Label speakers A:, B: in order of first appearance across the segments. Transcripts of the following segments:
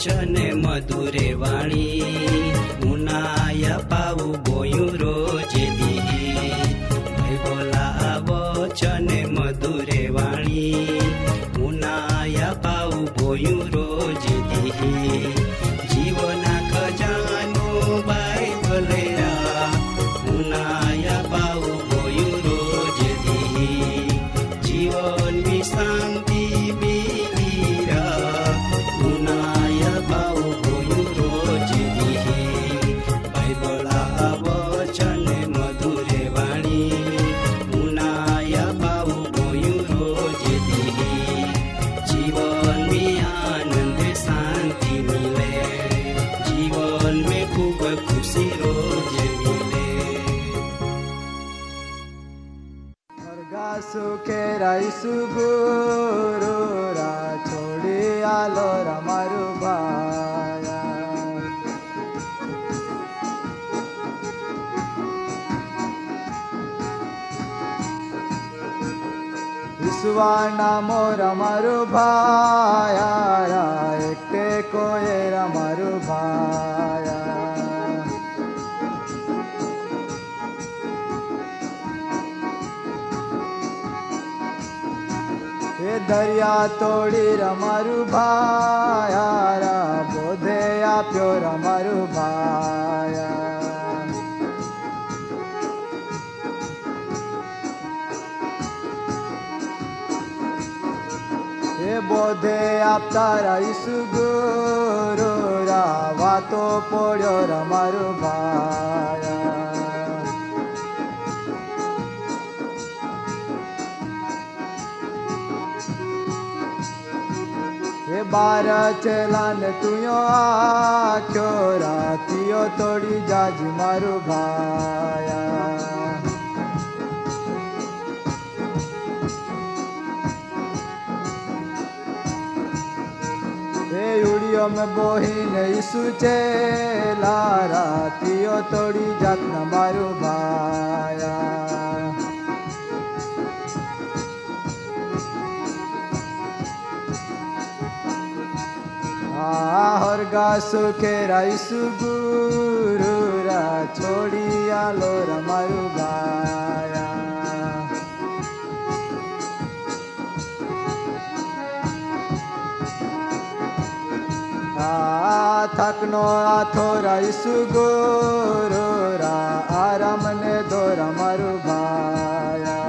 A: वचन मधुरे वाणी मुनाया पाऊ बोयू रोज दी भाई बोला वचन मधुरे वाणी मुनाया पाऊ बोयू रोज दी जीवना खजानो बाइबल मुनाया पाऊ बोयू रोज दी जीवन में शांति मिलीरा मुनाया पाऊ बोयू रोज दी बाइबल वचन मधुरे वाणी मुनाया पाऊ बोयू रोज दी जीवन में आनंद शांति मिले जीवन में खूब खुशी रोज मिले
B: सुखे राइसु गुरु रा छोड़ी आलो रमारु भाया ईश्वा नामो रमारु भाया रा एकटे कोये रमारु भाया दरिया तोड़ी रमारु भाया रा बोधे आप्यो रमारु भाया ये बोधे आपता राइसु गुरु रा वातो पोड़्यो रमारु भाया बार चलान तुयो आख्यो रातियो तोड़ी जाजी मारू भाया हे उड़ियो में बोहीन ईसु चेला रातियो तोड़ी जात न मारू भाया हरगा सुखे राइसु गुरु रा छोड़ी आलो रमारु भाया थकनो आथो राइसु गुरु रा आराम ने दो रमारु भाया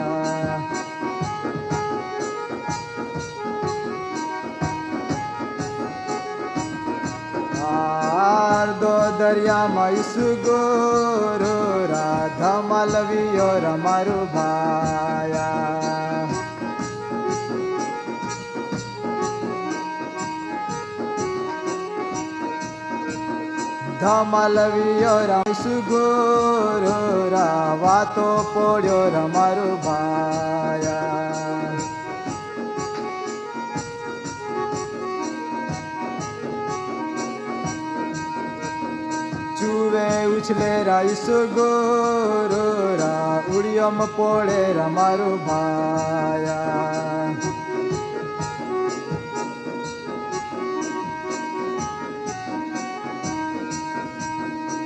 B: दो दरिया माइसु गुरु राधा मालवियो रमारु भाया धमालवियो राइसु गुरु रा वातो पोड़्यो रमारु भाया चुवे उछले राइसु गुरु रा उड़ियम पोड़े रमारु भाया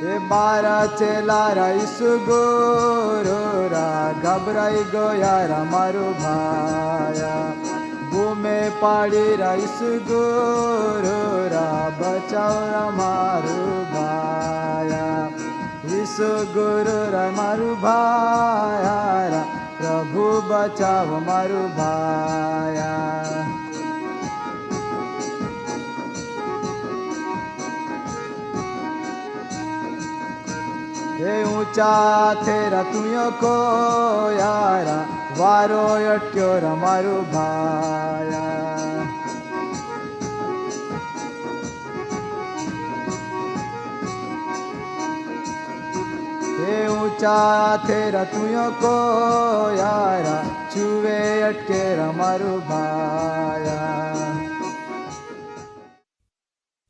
B: ये बारा चेला राइसु गुरु रा घबराई गया रमारु भाया बुमे पाड़ी राइसु गुरु रा बचाओ रमारु भाया ईसु गुरु रमारु भाया रा प्रभु बचाओ मारु भाया ये ऊंचा थेरा तुयो को यारा वारो अटक्यो रमारु भाया ये ऊंचा थेरा तुयो को यारा चुवे अटके रमारु भाया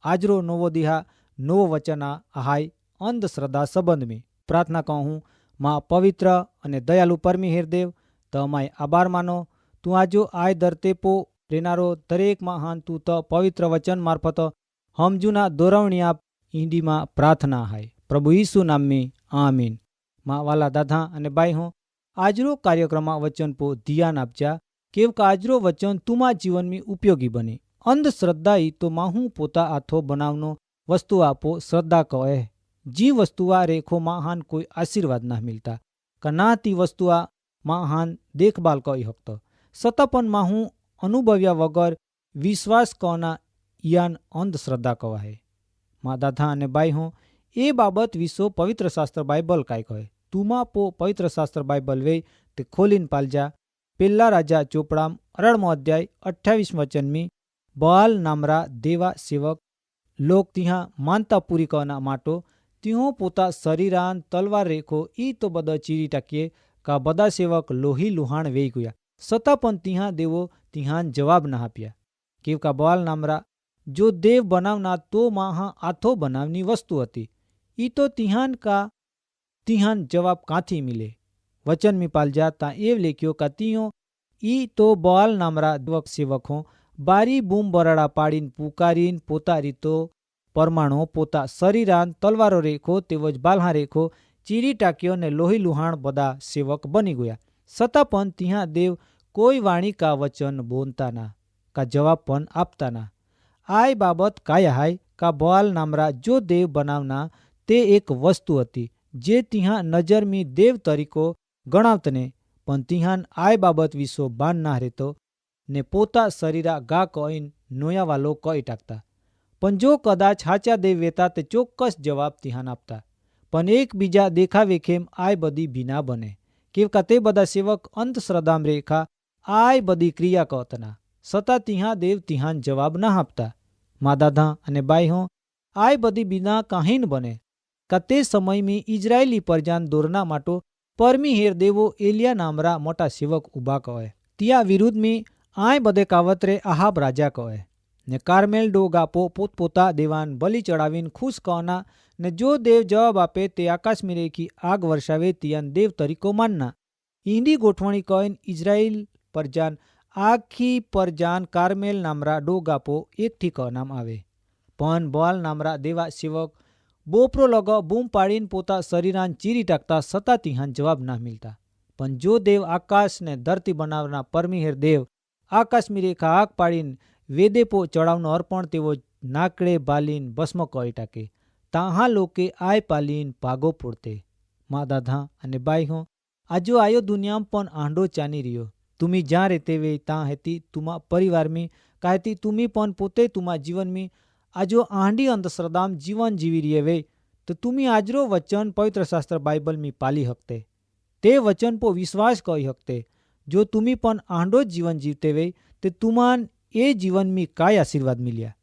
C: आजरो नवो दिहा नवो वचना आहाय अंधश्रद्धा संबंध में प्रार्थना कहूँ माँ पवित्र अने दयालु परमेश्वर तो अमाय आभार मानो तू आजो आय धरते पो लेनारो दरेक महान तू तो पवित्र वचन मार्फत हमजूना दोरवणिया ઈંડીમાં પ્રાર્થના હાય પ્રભુ ઈસુ નામની આમીન. માં વાલા દાદા અને બાઈ હું આજરો કાર્યક્રમમાં વચન પો ધ્યાન આપજા કેવક આજરો વચન તુમા જીવનની ઉપયોગી બને. અંધશ્રદ્ધા ઈ તો માં હું પોતા હાથો બનાવનો વસ્તુ આપો શ્રદ્ધા કહે. જી વસ્તુઆ રેખો મહાન કોઈ આશીર્વાદ ના મિલતા કના તી વસ્તુઆ મહાન દેખભાલ કહી હકતો સતપન માં હું અનુભવ્યા વગર વિશ્વાસ કના યાન અંધશ્રદ્ધા કવાય. માં દાદા અને બાઈ હું એ બાબત વિશો પવિત્ર શાસ્ત્ર બાઇબલ કાંઈ કહે. તુમા પો પવિત્ર શાસ્ત્ર બાઇબલ વે તે ખોલીને પાલજા. પેલા રાજા ચોપડામ 18મો અધ્યાય 28 વચનમી બઆલ નામરા દેવા સેવક લોક ત્યાં માનતા પૂરી કરવાના માટો ત્યો પોતા શરીરાન તલવાર રેખો ઈ તો બધા ચીરી ટાકીએ કા બધા સેવક લોહી લુહાણ વેઈ ગયા છતાં પણ ત્યાં દેવો ત્યાં જવાબ ના આપ્યા. કેવકા બઆલ નામરા જો દેવ બનાવના તો મહા આથો બનાવની વસ્તુ હતી ઈ તો તિહાન કા તિહાન જવાબ કાંથી મિલે. વચન મી પાલજા તા એવ લેખ્યો કા તિયો ઈ તો બઆલ નામરા દેવક સેવકો બારી બૂમ બરાડા પાડીને પુકારીને પોતા રીતો પરમાણો પોતા શરીરાન તલવારો રેખો તેવો જ બાલ્હા રેખો ચીરી ટાક્યો ને લોહી લુહાણ બધા સેવક બની ગયા છતાં પણ ત્યાં દેવ કોઈ વાણી કા વચન બોલતા ના કા જવાબ પણ આપતા ના. આ બાબત કાયા હાય કા બઆલ નામરા જો દેવ બનાવના તે એક વસ્તુ હતી જે ત્યાં નજરમી દેવ તરીકો ગણાવતને પણ ત્યાં આ બાબત વિશો બાન ના રહેતો ને પોતા શરીરા ગા કહીન નોયાવાલો કહી ટાકતા. પણ જો કદાચ હાચા દેવ વેતા તે ચોક્કસ જવાબ ત્યાં આપતા. પણ એકબીજા દેખાવેખેમ આ બધી ભીના બને કેવકા તે બધા સેવક અંધશ્રદ્ધામ રેખા આ બધી ક્રિયા કહતના છતાં ત્યાં દેવ ત્યાં જવાબ ના આપતા. મા દાદા અને બાઈ હો આ બધી બિના કાહીન બને કા તે સમયમાં ઇઝરાયેલી પરજાન દોરના માટો પરમી હેર દેવો એલિયા નામરા મોટા સેવક ઉભા કહે. ત્યાં વિરુદ્ધમી આ બધે કાવતરે આહાબ રાજા કહે ને કાર્મેલ ડોગ આપો પોતપોતા દેવાન બલી ચડાવીને ખુશ કહના ને જો દેવ જવાબ આપે તે આકાશમી રેખી આગ વર્ષાવે તિયાન દેવ તરીકો માનના. ઈંડી ગોઠવણી કહીને ઇઝરાયેલ પરજાન આખી પરજાન કાર્મેલ નામરા ડોગ આપો એકઠી કહનામ આવે. પણ બઆલ નામરા દેવા સેવક બોપરો લગ બૂમ પાડીને પોતા શરીરાન ચીરી ટાકતા છતાં ત્યાં જવાબ ના મિલતા. પણ જો દેવ આકાશ ને ધરતી બનાવના પરમીહેર દેવ આકાશમી રેખા આગ પાડીને વેદેપો ચડાવનો અર્પણ તેવો નાકડે બાલીન ભસ્મ કહી ટાકે તાહા લોકે આય પાલીન ભાગો પોડતે. મા દાદા અને બાઈ હો આજો આયો દુનિયામાં પણ આંડો ચાની રહ્યો. તુમી જ્યાં રહેતે વે ત્યાં હેતી તુમા પરિવારમી કાહેતી તુમી પણ પોતે તુમા જીવનમી આજો આંડી અંધશ્રદ્ધામ જીવન જીવી રહે વે તો તુમી આજરો વચન પવિત્ર શાસ્ત્ર બાઇબલમી પાલી હકતે તે વચન પો વિશ્વાસ કહી હકતે. જો તુમી પણ આંડો જીવન જીવતે વે તે તુમાન એ જીવનમી કાય આશીર્વાદ મિલ્યા.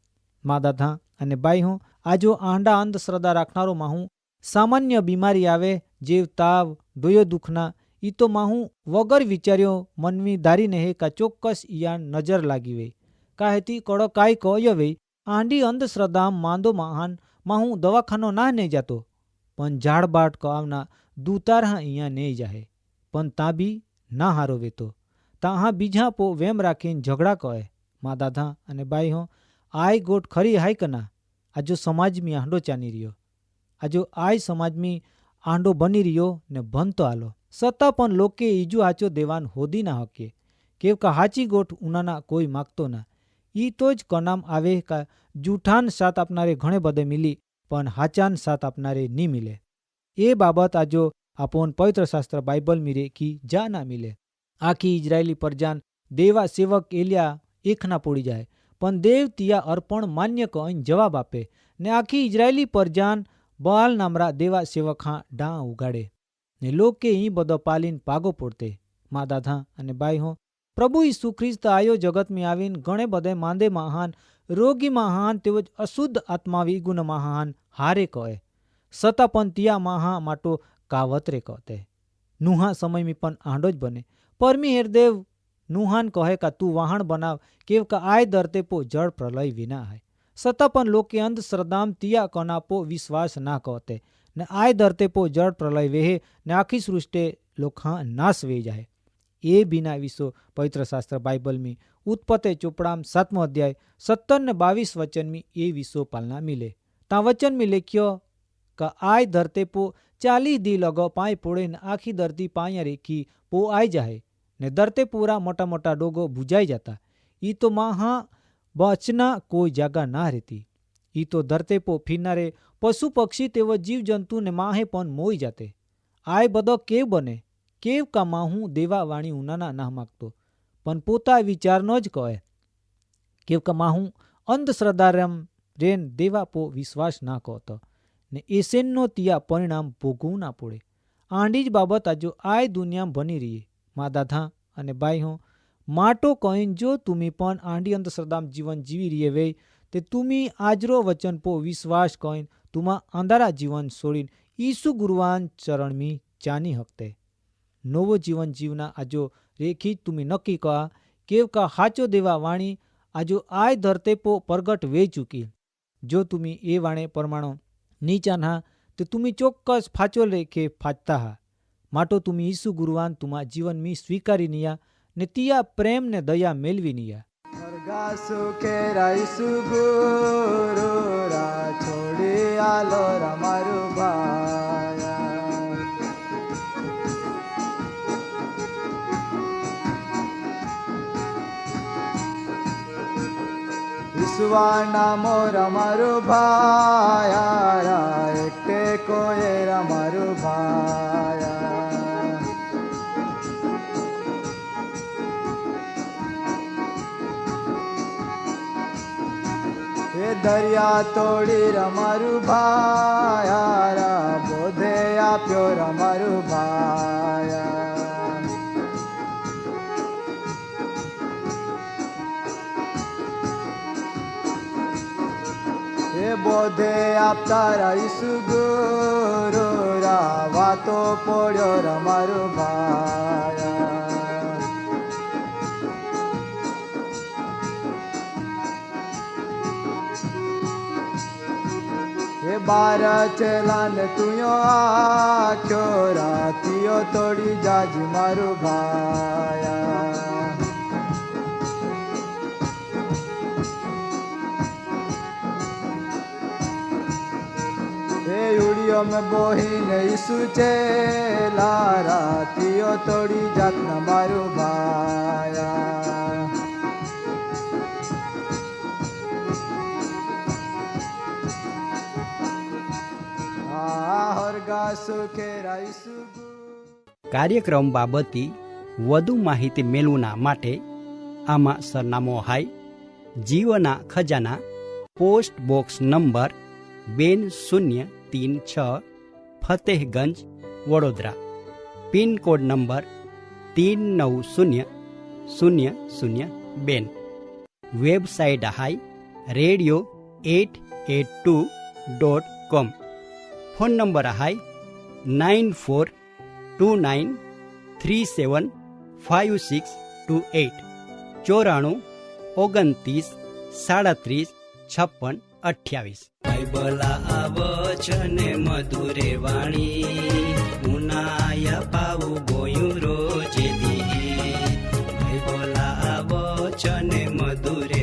C: મા દાદા અને બાઈ હું આજો આંડા અંધશ્રદ્ધા રાખનારો માહું સામાન્ય બીમારી આવે જેવ તાવ ડોયો દુખના ઈ તો માહું વગર વિચાર્યો મનવી ધારીને હે કા ચોક્કસ ઈયાન નજર લાગી વે કાહેતી કડો કાય કહ્યો વે આંડી અંધશ્રદ્ધામ માંદો મહાન માહું દવાખાનો ના નહીં જાતો પણ ઝાડબાટ કવાવના દૂતારહા અહીંયા નહીં જાહે પણ તા બી ના હારો વેતો તાહા બીજા પો વેમ રાખીને ઝઘડા કહે. મા દાદા અને બાઈ હો આય ગોટ ખરી હાય કના આજો સમાજમી આંડો ચાની રહ્યો આજો આય સમાજમી આંડો બની રહ્યો ને ભનતો આલો છતાં પણ લોકે ઈજુ આચો દેવાન હોદી ના હકે કેવકા હાચી ગોઠ ઉનાના કોઈ માગતો ના. ઈ તો જ કનામ આવે કા જૂઠાન સાથ આપનારે ઘણે બધે મિલી પણ હાચાન સાથ આપનારે ની મિલે. એ બાબત આજો આપોન પવિત્ર શાસ્ત્ર બાઇબલ મી રેખી જા ના મિલે. આખી ઇઝરાયેલી પરજાન દેવા સેવક એલિયા એકના પોડી જાય પણ દેવ તિયા અર્પણ માન્ય કહીને જવાબ આપે ને આખી ઇઝરાયેલી પરજાન બઆલ નામરા દેવા સેવક હા ડાં ઉગાડે ને લોકે ઈ બધો પાલીને પાગો પોડતે. મા દાદા અને બાઈ હો પ્રભુ ઈસુ ખ્રિસ્ત આયો જગતમાં આવીને ઘણે બધે માંદે મહાન રોગી મહાન તેવો જ અશુદ્ધ આત્મા વિગુણ મહાન હારે કહે છતાં પણ તિયા મહા માટો કાવતરે કહતે. નુહા સમયમી પણ આંડો જ બને પરમી હેરદેવ નુહાન કહે કા તું વાહણ બનાવ કેવકા આય દરતે પો જળ પ્રલય વિના હાય છતાં પણ લોકે અંધશ્રદ્ધામ તિયા કના પો વિશ્વાસ ના કહતે ને આય દરતે પો જળ પ્રલય વેહે ને આખી સૃષ્ટિ લોખા નાશ વે જાય. એ બીના વિસો પવિત્ર શાસ્ત્ર बाइबल में उत्पत्ति चोपड़ाम 7 अध्याय 17 ने 22 वचन में ये विषो पालना मिले। ता वचन में लिखियो का आय धरते पो 40 दी लगो पाए पोड़े ने आखी धरती पाया रेखी पो आई जाए ने धरते पूरा मोटा मोटा डोगो बुझाई जाता। ई तो महा बचना कोई जगह ना रहती। ई तो धरते पो फिरनारे पशु पक्षी तेव जीव जंतु ने माहे पण मोई जाते। आय बदो केव बने केव का माहू देवा वाणी उनाना ना मागतो पण पोता विचारनो ज कहे। केव का माहू अंधश्रद्धारम रेन देवा पो विश्वास ना कहतो ने एसेननो तिया परिणाम भोगवू ना पड़े। आंडी ज बाबत आजो आय दुनिया बनी रही। मा दादा अने बाई हो માટો કહીને જો તુમી પણ આંડી અંધશ્રદ્ધામાં જીવન જીવી રહી વે તે તુમી આજરો વચન પો વિશ્વાસ કહીને તુમા અંધારા જીવન છોડીને ઈસુ ગુરુવાન ચરણમી ચાની હકતે નવો જીવન જીવના આજો રેખી તુમી નક્કી કહા કેવ કા હાચો દેવા વાણી આજો આય ધરતે પો પ્રગટ વે ચૂકી। જો તુમી એ વાણે પરમાણો નીચા ના તો તુમી ચોક્કસ ફાચો રેખે ફાચતા હા। માટો તુમી ઈસુ ગુરુવાન તુમા જીવન મી સ્વીકારી નિયા ने तिया प्रेम ने दया मेलवी निया।
B: स्वर्गा सुखे राईसु गुरु रा छोड़ी आलो रमारु भाया। ईसुआ नामो रमारु भाया रा एकटे कोये रमारु भाया। दरिया तोड़ी रमारु भाया रा बोधे आप्यो रमारु भाया। ए बोधे आपता ईसु गुरु रा वातो पोड़्यो रमारु भाया। बारा चलान तुयो आख्यो रातियो तोड़ी जाजी मारू भाया। ए उड़ियो में बोही नहीं सुचे लारा तियो तोड़ी जात न मारू भाया।
D: કાર્યક્રમ બાબતે વધુ માહિતી મેળવના માટે આમાં સરનામો હાય જીવના ખજાના post box number 2036 Fatehganj Vadodara pin code number 390002 website હાય radio882.com फोन नंबर हाय 9429375628 9429 37 56 28।
A: બાઇબલા વચને મધુરે વાણી ઉનાયા પાવું ગોયું રોજે દી। બાઇબલા વચને મધુરે